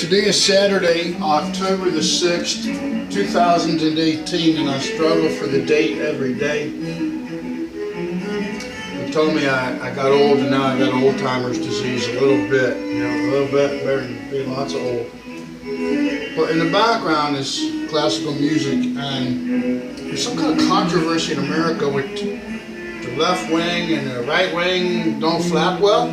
Today is Saturday, October the 6th, 2018, and I struggle for the date every day. They told me I got old, and now I got old-timers disease a little bit, a little bit better than being lots of old. But in the background is classical music, and there's some kind of controversy in America with the left wing and the right wing don't flap well.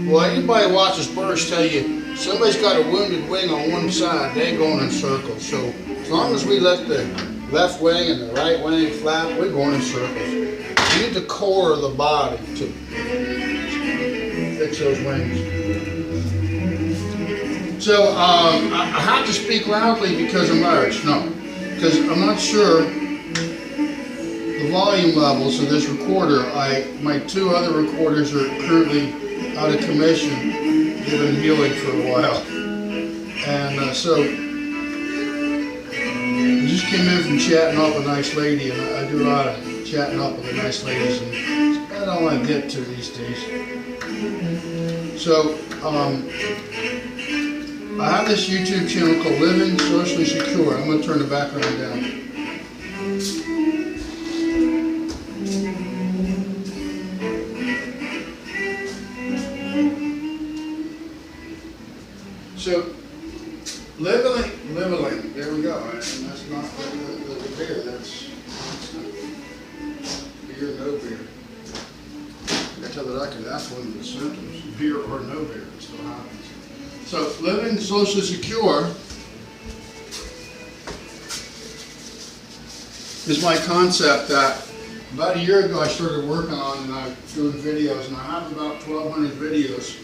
Well, anybody who watches birds tell you somebody's got a wounded wing on one side, they're going in circles. So as long as we let the left wing and the right wing flap, we're going in circles. We need the core of the body to fix those wings. So I have to speak loudly because I'm Irish. No, because I'm not sure the volume levels of this recorder. My two other recorders are currently out of commission. They've been healing for a while. And so I just came in from chatting up a nice lady, and I do a lot of chatting up with the nice ladies, and I don't want to get to these days. So I have this YouTube channel called Living Socially Secure. I'm going to turn the background down. So, leveling, there we go. And that's not the beer, that's beer, no beer. I tell the doctor that's one of the symptoms, beer or no beer, it still happens. So, living socially secure is my concept that about a year ago I started working on, and I'm doing videos, and I have about 1,200 videos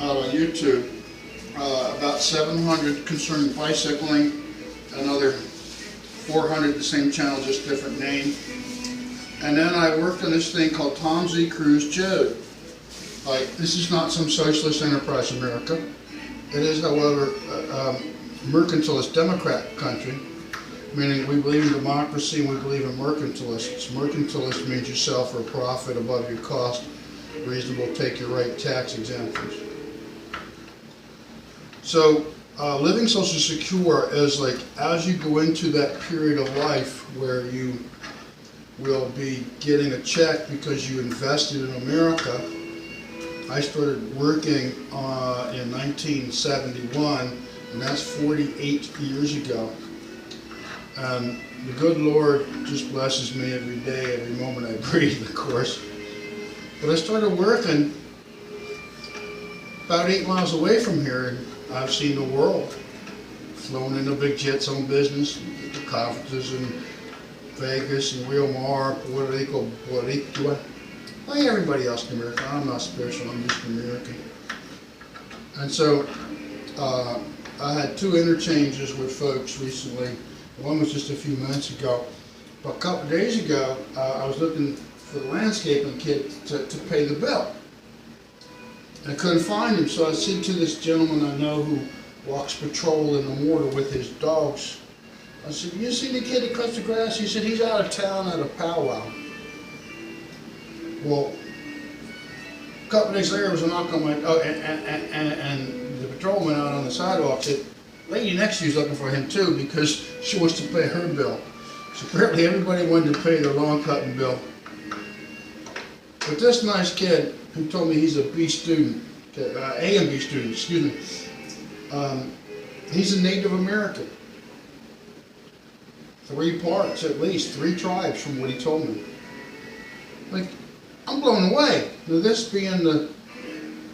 out on YouTube. About 700 concerning bicycling, another 400 the same channel, just different name. And then I worked on this thing called Tom Z Cruise Joad. This is not some socialist enterprise America. It is, however, a mercantilist Democrat country, meaning we believe in democracy and we believe in mercantilists. Mercantilist means you sell for a profit above your cost, reasonable, take your right tax exemptions. So, living socially secure is like as you go into that period of life where you will be getting a check because you invested in America. I started working in 1971, and that's 48 years ago. And the good Lord just blesses me every day, every moment I breathe, of course. But I started working about 8 miles away from here, and I've seen the world. Flown in the big jets on business, the conferences in Vegas and Rio Mar, Puerto Rico. Like everybody else in America. I'm not spiritual, I'm just American. And so I had 2 interchanges with folks recently. One was just a few minutes ago. But a couple of days ago, I was looking for the landscaping kit to pay the bill. I couldn't find him, so I said to this gentleman I know who walks patrol in the water with his dogs. I said, "You see the kid that cuts the grass?" He said, "He's out of town at a powwow." Well, a couple of days later, there was a knock on my door, and the patrolman out on the sidewalk said, "Lady next to you's looking for him too because she wants to pay her bill." So apparently everybody wanted to pay their lawn cutting bill. But this nice kid who told me he's a B student, A and B student, excuse me, he's a Native American. 3 parts at least, 3 tribes from what he told me. Like, I'm blown away. Now this being the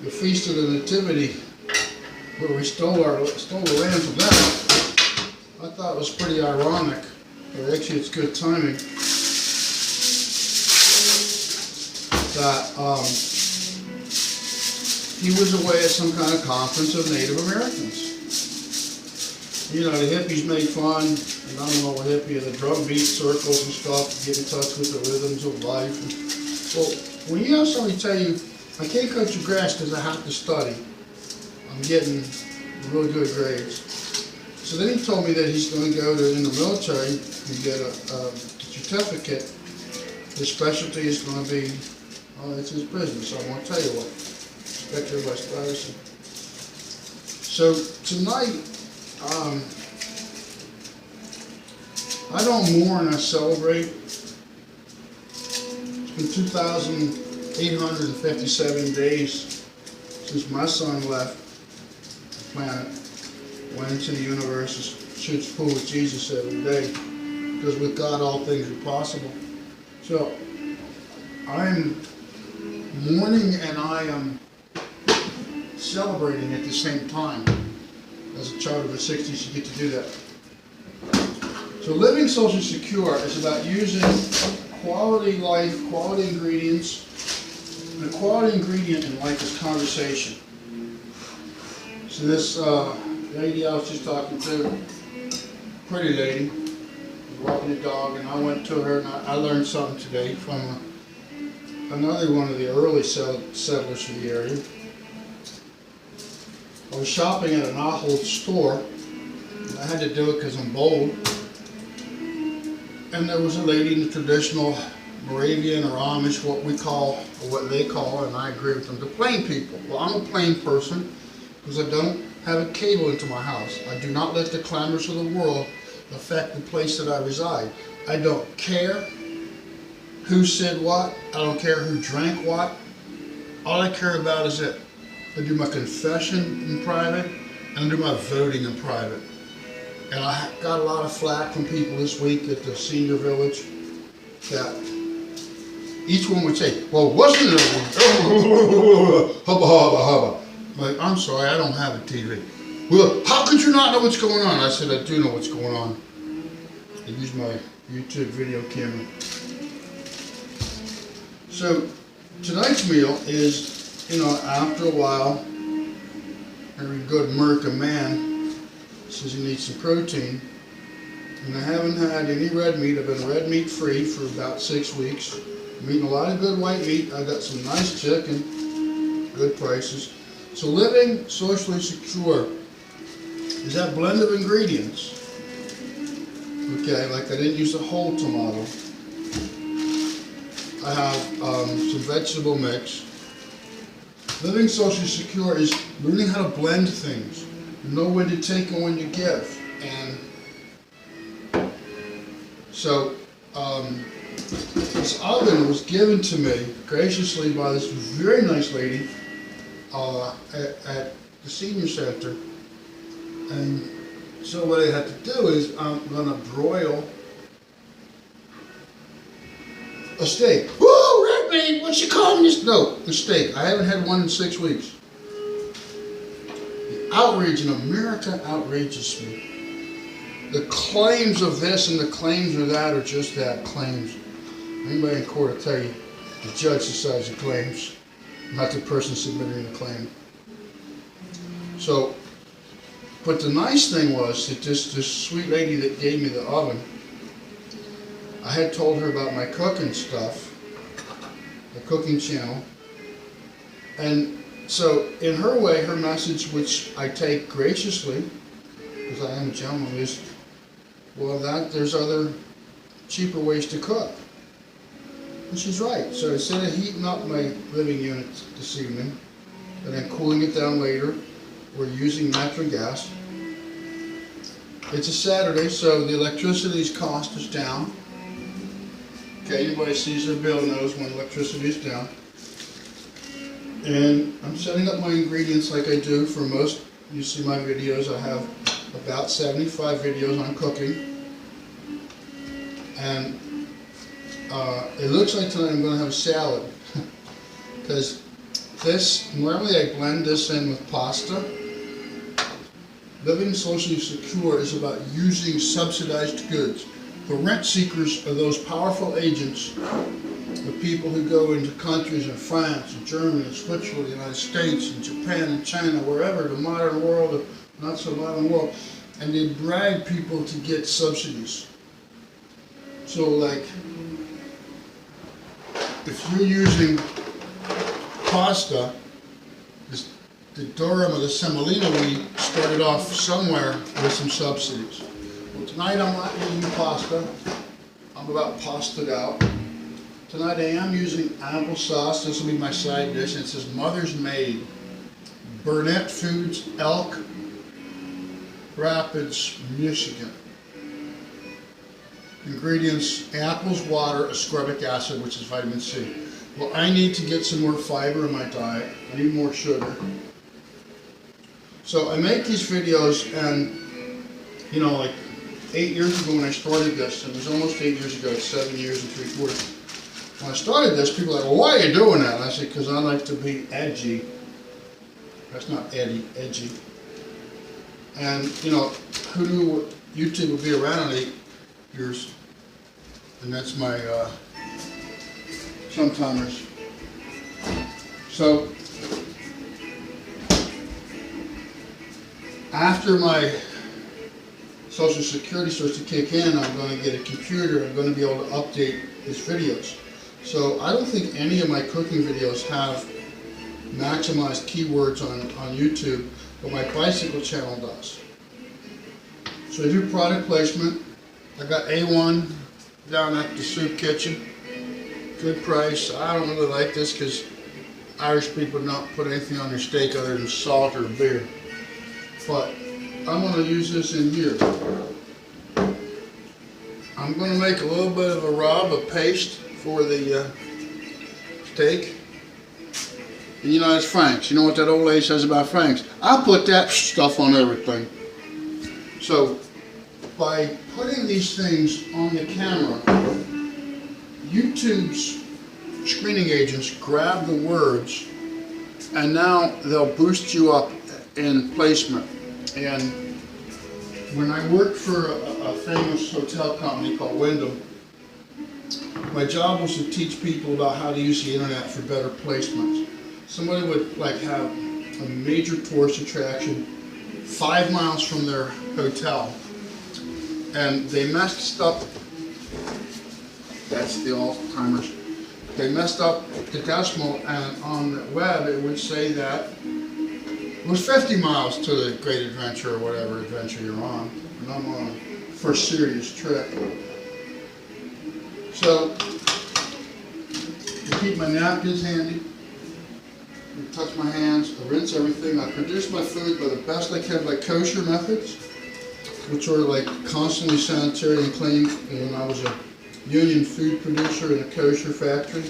Feast of the Nativity, where we stole the land from them, I thought it was pretty ironic, but actually it's good timing, that he was away at some kind of conference of Native Americans. You know, the hippies made fun, and I don't know what hippie, the drum beat circles and stuff to get in touch with the rhythms of life. Well, when you have somebody tell you, "I can't cut your grass because I have to study, I'm getting really good grades." So then he told me that he's going to go in the military and get a certificate. His specialty is going to be, it's his business, I won't tell you what. Respect everybody's privacy. So tonight, I don't mourn, I celebrate. It's been 2,857 days since my son left the planet, went into the universe, shoots pool with Jesus every day, because with God all things are possible. So I'm mourning and I am celebrating at the same time. As a child of the 60s, you get to do that. So living socially secure is about using quality life, quality ingredients, and a quality ingredient in life is conversation. So this lady I was just talking to, pretty lady, was walking the dog, and I went to her and I learned something today from another one of the early settlers in the area. I was shopping at an Ahold store, and I had to do it because I'm bold. And there was a lady in the traditional Moravian or Amish, what they call, and I agree with them, the plain people. Well, I'm a plain person because I don't have a cable into my house. I do not let the clamors of the world affect the place that I reside. I don't care who said what. I don't care who drank what. All I care about is that I do my confession in private and I do my voting in private. And I got a lot of flack from people this week at the senior village that each one would say, well, wasn't it hubba hubba hubba? Like, I'm sorry, I don't have a TV. Well, how could you not know what's going on? I said, I do know what's going on. I use my YouTube video camera. So tonight's meal is, after a while, every good American man says he needs some protein. And I haven't had any red meat. I've been red meat free for about 6 weeks. I'm eating a lot of good white meat. I got some nice chicken, good prices. So living socially secure is that blend of ingredients. Okay, like I didn't use a whole tomato. I have some vegetable mix. Living socially secure is learning how to blend things. Know when to take and when to give. And so this oven was given to me graciously by this very nice lady at the senior center. And so what I have to do is I'm going to broil a steak. Woo, red meat, what you calling this? No, a steak. I haven't had one in 6 weeks. The outrage in America outrages me. The claims of this and the claims of that are just that, claims. Anybody in court will tell you the judge decides the claims, not the person submitting the claim. So, but the nice thing was that this sweet lady that gave me the oven, I had told her about my cooking stuff, the cooking channel, and so in her way, her message, which I take graciously, because I am a gentleman, is, well, there's other cheaper ways to cook. And she's right. So instead of heating up my living unit this evening, and then cooling it down later, we're using natural gas. It's a Saturday, so the electricity's cost is down. Okay, anybody sees their bill knows when electricity is down. And I'm setting up my ingredients like I do for most. You see my videos. I have about 75 videos on cooking. And it looks like tonight I'm going to have a salad. Because normally I blend this in with pasta. Living socially secure is about using subsidized goods. The rent seekers are those powerful agents, the people who go into countries in France and Germany and Switzerland, the United States and Japan and China, wherever, the modern world, the not so modern world, and they brag people to get subsidies. So like, if you're using pasta, the durum or the semolina wheat started off somewhere with some subsidies. Well, tonight I'm not using pasta. I'm about pasta'd out. Tonight I am using applesauce. This will be my side dish. It says Mother's Made. Burnett Foods elk Rapids, Michigan. Ingredients: apples, water, ascorbic acid, which is vitamin C. Well, I need to get some more fiber in my diet. I need more sugar. So I make these videos, and you know, like 8 years ago when I started this, it was almost 8 years ago, it's 7 years and 3/4. When I started this, people were like, well, why are you doing that? And I said, because I like to be edgy. That's not edgy. And, you know, who knew YouTube would be around in 8 years? And that's my sometimers. So, after my Social Security starts to kick in, I'm going to get a computer. I'm going to be able to update these videos. So I don't think any of my cooking videos have maximized keywords on YouTube, but my bicycle channel does. So I do product placement. I got A1 down at the soup kitchen. Good price. I don't really like this because Irish people don't put anything on their steak other than salt or beer. But I'm going to use this in here. I'm going to make a little bit of a rub, a paste for the steak. And you know, it's Frank's. You know what that old lady says about Frank's? I'll put that stuff on everything. So, by putting these things on the camera, YouTube's screening agents grab the words, and now they'll boost you up in placement. And when I worked for a famous hotel company called Wyndham, my job was to teach people about how to use the internet for better placements. Somebody would like have a major tourist attraction 5 miles from their hotel, and they messed up. That's the all-timers. They messed up the decimal, and on the web it would say that it was 50 miles to the Great Adventure or whatever adventure you're on, and I'm on a first serious trip. So I keep my napkins handy. I touch my hands, I rinse everything. I produce my food by the best I can by kosher methods, which are like constantly sanitary and clean. And when I was a union food producer in a kosher factory,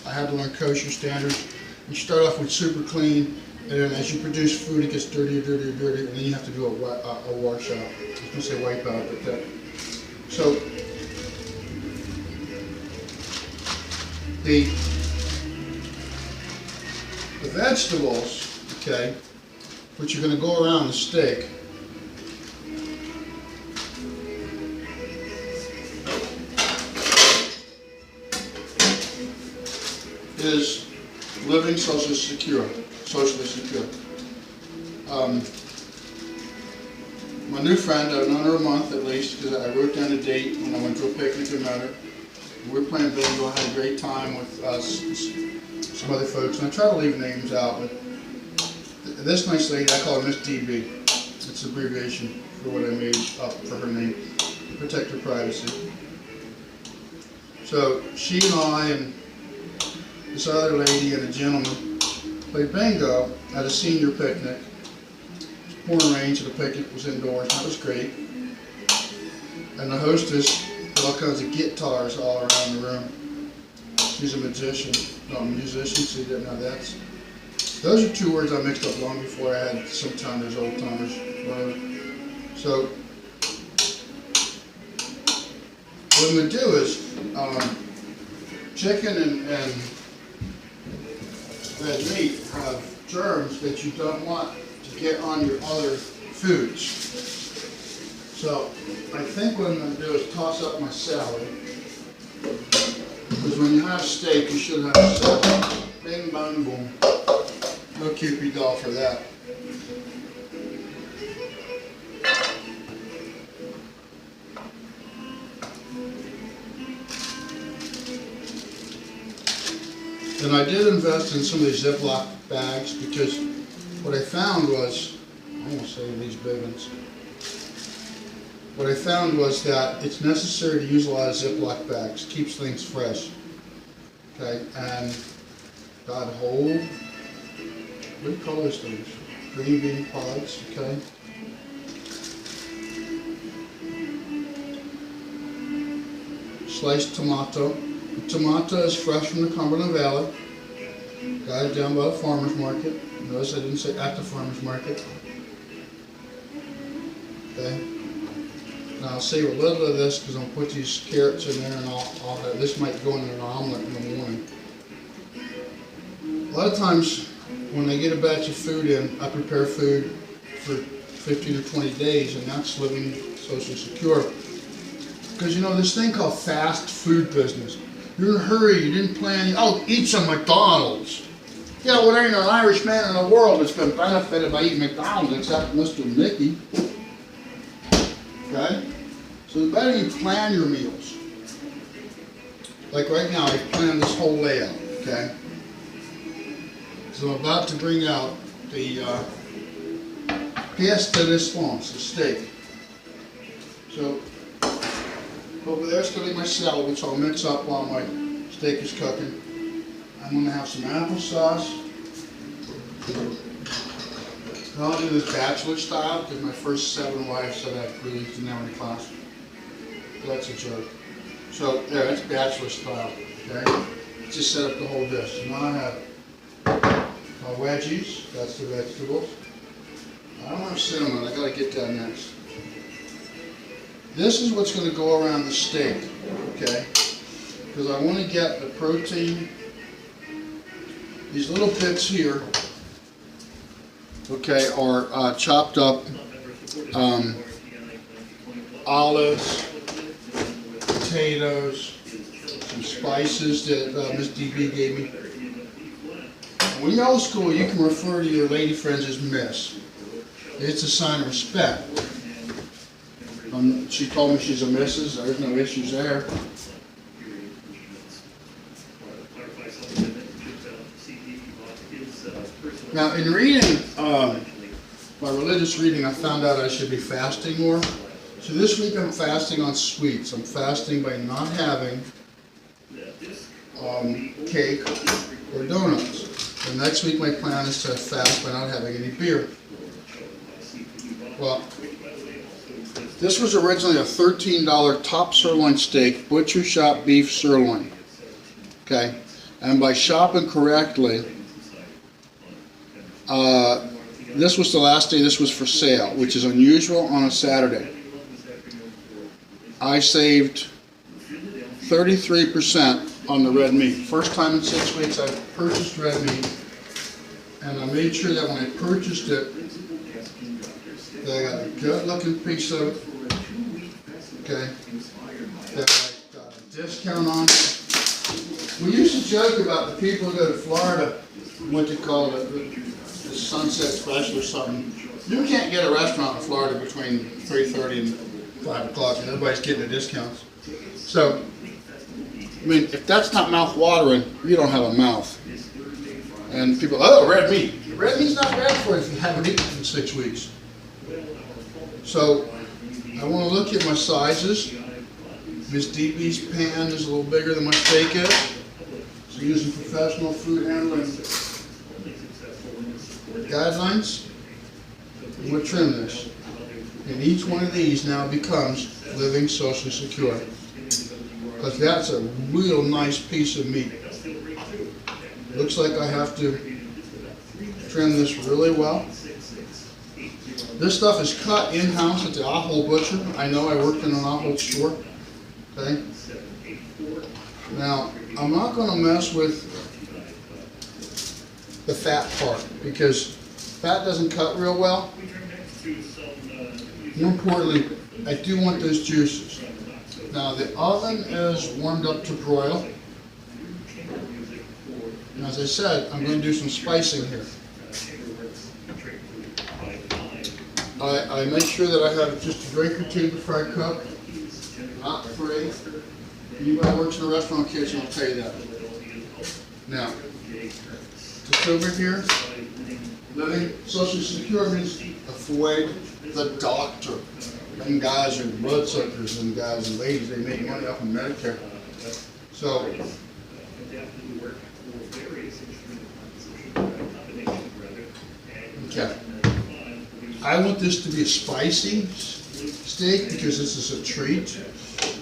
I had to learn kosher standards. You start off with super clean, and then as you produce food, it gets dirtier, dirtier, dirtier, and then you have to do a wash out. I was going to say wipe out, but that. So the vegetables, okay, which are going to go around the steak, is living socially secure. My new friend, I've known her a month at least, because I wrote down a date when I went to a picnic and met her. We were playing bingo, had a great time with us, some other folks, and I try to leave names out, but this nice lady, I call her Miss DB. It's an abbreviation for what I made up for her name, to protect her privacy. So she and I and this other lady and a gentleman played bingo at a senior picnic. It was pouring rain, so the picnic was indoors, and that was great. And the hostess had all kinds of guitars all around the room. She's a magician, not a musician, so you didn't know that. Those are two words I mixed up long before I had sometimers, old timers, whatever. So what I'm going to do is chicken and red meat have germs that you don't want to get on your other foods. So I think what I'm going to do is toss up my salad, because when you have steak you should have salad. Bing, bang, boom. No Cupid doll for that. And I did invest in some of these Ziploc bags, because what I found was, I won't say these big ones, what I found was that it's necessary to use a lot of Ziploc bags. Keeps things fresh. Okay, and got whole, what do you call those things? Green bean pods, okay? sliced tomato. The tomato is fresh from the Cumberland Valley. Got it down by the farmer's market. Notice I didn't say at the farmer's market. Okay. Now I'll save a little of this because I'm going to put these carrots in there and all that. This might go in an omelet in the morning. A lot of times when I get a batch of food in, I prepare food for 15 or 20 days, and that's living socially secure. Because you know, this thing called fast food business. You're in a hurry, you didn't plan, oh, eat some McDonald's. Yeah, well, there ain't an Irish man in the world that's been benefited by eating McDonald's except Mr. Mickey. Okay? So the better you plan your meals. Like right now, I've planned this whole layout, okay? So I'm about to bring out the pasta response, the steak. So over there's going to be my salad, which I'll mix up while my steak is cooking. I'm going to have some applesauce. I'll do this bachelor style because my first 7 wives said I really didn't have any class. That's a joke. So there, that's bachelor style. Okay, just set up the whole dish. So now I have my wedgies. That's the vegetables. I don't have cinnamon. I got to get that next. This is what's going to go around the steak. Okay, because I want to get the protein. These little bits here, okay, are chopped up olives, potatoes, some spices that Miss DB gave me. When you're old school, you can refer to your lady friends as Miss. It's a sign of respect. She told me she's a Mrs. There's no issues there. Now, in reading, my religious reading, I found out I should be fasting more. So this week I'm fasting on sweets. I'm fasting by not having cake or donuts. And next week my plan is to fast by not having any beer. Well, this was originally a $13 top sirloin steak, butcher shop beef sirloin. Okay, and by shopping correctly, this was the last day this was for sale, which is unusual on a Saturday. I saved 33% on the red meat. First time in 6 weeks I've purchased red meat, and I made sure that when I purchased it, that I got a good looking piece of it, okay, that I got a discount on. We used to joke about the people who go to Florida, what they call the Sunset Special or something. You can't get a restaurant in Florida between 3:30 and 5 o'clock, and everybody's getting the discounts. So, I mean, if that's not mouth-watering, you don't have a mouth. And people, oh, red meat. Red meat's not bad for you if you haven't eaten in 6 weeks. So, I want to look at my sizes. Miss DB's pan is a little bigger than my steak is. So, using professional food handling guidelines, I'm going to trim this. And each one of these now becomes living socially secure. Because that's a real nice piece of meat. Looks like I have to trim this really well. This stuff is cut in-house at the Ahold Butcher. I know, I worked in an Ahold store. Okay. Now, I'm not going to mess with the fat part because fat doesn't cut real well. More importantly, I do want those juices. Now the oven is warmed up to broil. And as I said, I'm going to do some spicing here. I make sure that I have just a drink or two before I cook, not 3. Anybody who works in a restaurant kitchen will tell you that. Now, just over here, living socially secure means avoid the doctor. And guys are blood suckers, and guys and ladies, they make money off of Medicare. So, okay. I want this to be a spicy steak because this is a treat.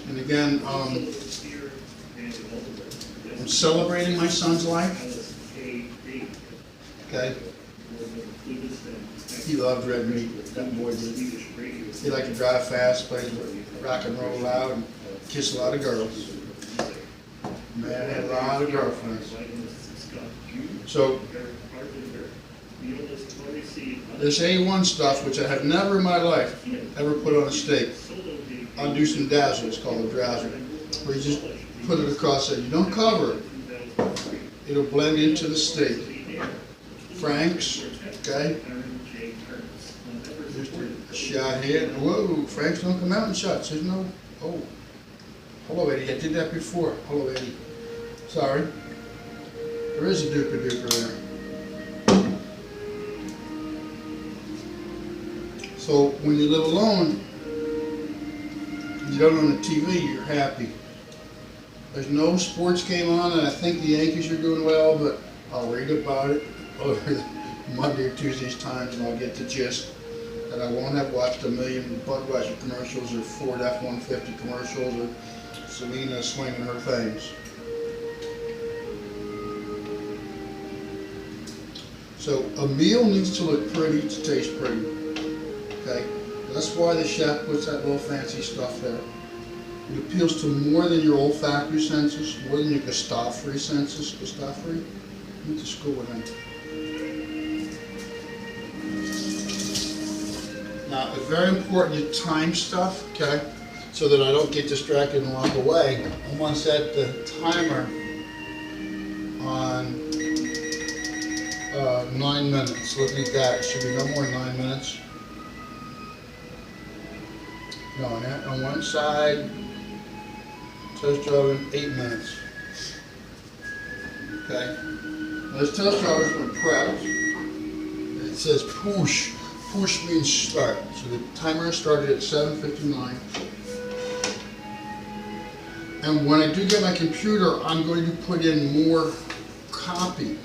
And again, celebrating my son's life. Okay? He loved red meat, that boy did. He liked to drive fast, play rock and roll loud, and kiss a lot of girls. Man had a lot of girlfriends. So, this A1 stuff, which I have never in my life ever put on a steak, I'll do some dazzle, it's called a drowser, where you just put it across there. You don't cover it. It'll blend into the steak. Frank's, okay? Just a shot here. Whoa, Frank's don't come out in shots. There's no, oh. Hello, Eddie, I did that before. Hello, Eddie. Sorry. There is a duper-duper there. So when you live alone, you don't own a TV, you're happy. There's no sports game on, and I think the Yankees are doing well, but I'll read about it over Monday or Tuesday's times, and I'll get the gist. And I won't have watched a million Budweiser commercials or Ford F-150 commercials or Selena swinging her things. So a meal needs to look pretty to taste pretty. Okay, that's why the chef puts that little fancy stuff there. It appeals to more than your olfactory senses, more than your gustatory senses. Gustatory? I went to school with him. Now, it's very important you time stuff, okay, so that I don't get distracted and walk away. I want to set the timer on 9 minutes. Look at that. It should be no more than 9 minutes. Going on one side, toaster oven, 8 minutes. Okay. Now this toaster oven's been prepped. It says push. Push means start. So the timer started at 7:59. And when I do get my computer, I'm going to put in more copy,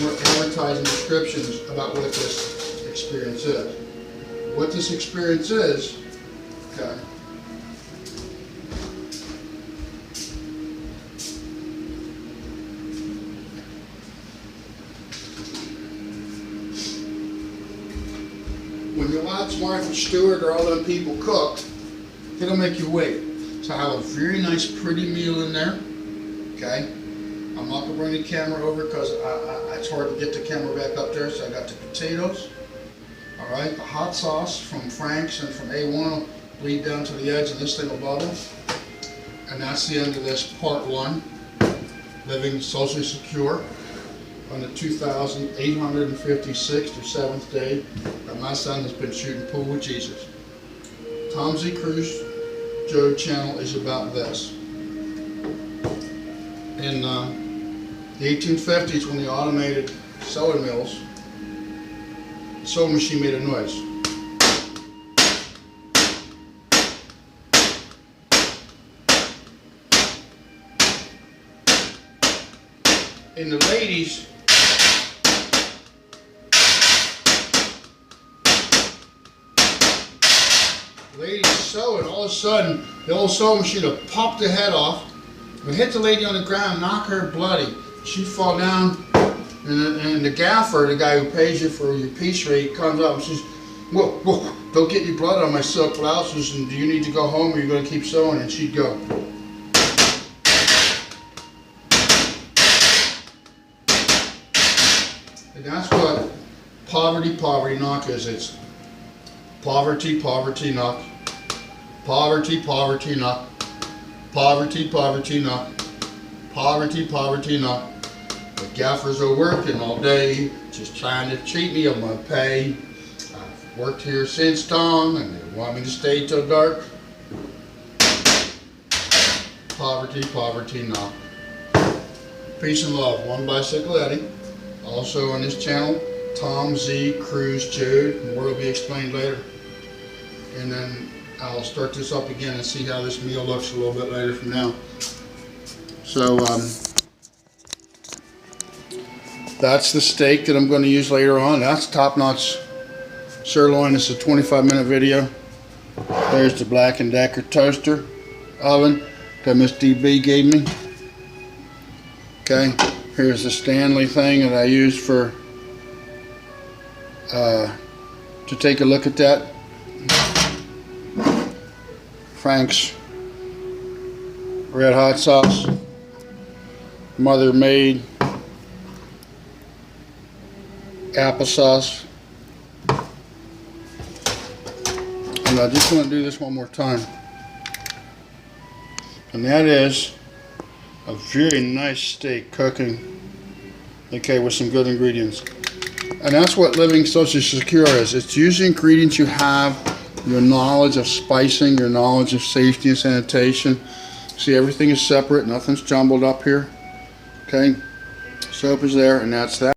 more advertising descriptions about what this experience is. What this experience is, okay. When you watch Martha Stewart or all them people cook, it'll make you wait. So I have a very nice pretty meal in there, okay? I'm not going to bring the camera over because it's hard to get the camera back up there, so I got the potatoes. All right, the hot sauce from Frank's and from A1 will bleed down to the edge and this thing will bubble. And that's the end of this part one, living socially secure on the 2,856th or 7th day that my son has been shooting pool with Jesus. Tom Z. Cruise Joad channel is about this. In the 1850s, when they automated sewing mills, the sewing machine made a noise. And the ladies sew, and all of a sudden the old sewing machine would pop the head off, would hit the lady on the ground, knock her bloody. She'd fall down, and the gaffer, the guy who pays you for your piece rate, comes up and says, "Whoa, whoa, don't get any blood on my silk blouses, and do you need to go home or you're going to keep sewing?" And she'd go. And that's what poverty knock is. It's poverty knock. Poverty knock. Poverty knock. Poverty knock. The gaffers are working all day, just trying to cheat me of my pay. I've worked here since dawn, and they want me to stay till dark. Poverty knock. Peace and love. One Bicycle Eddie. Also on this channel, Tom Z. Cruise Joad. More will be explained later. And then I'll start this up again and see how this meal looks a little bit later from now. So that's the steak that I'm going to use later on. That's top-notch sirloin. It's a 25-minute video. There's the Black & Decker toaster oven that Miss DB gave me. Okay, here's the Stanley thing that I used for to take a look at that. Frank's red hot sauce, mother made applesauce. And I just want to do this one more time. And that is a very nice steak cooking, okay, with some good ingredients. And that's what living social secure is. It's using ingredients you have, your knowledge of spicing, your knowledge of safety and sanitation. See, everything is separate, nothing's jumbled up here. Okay, soap is there, and that's that.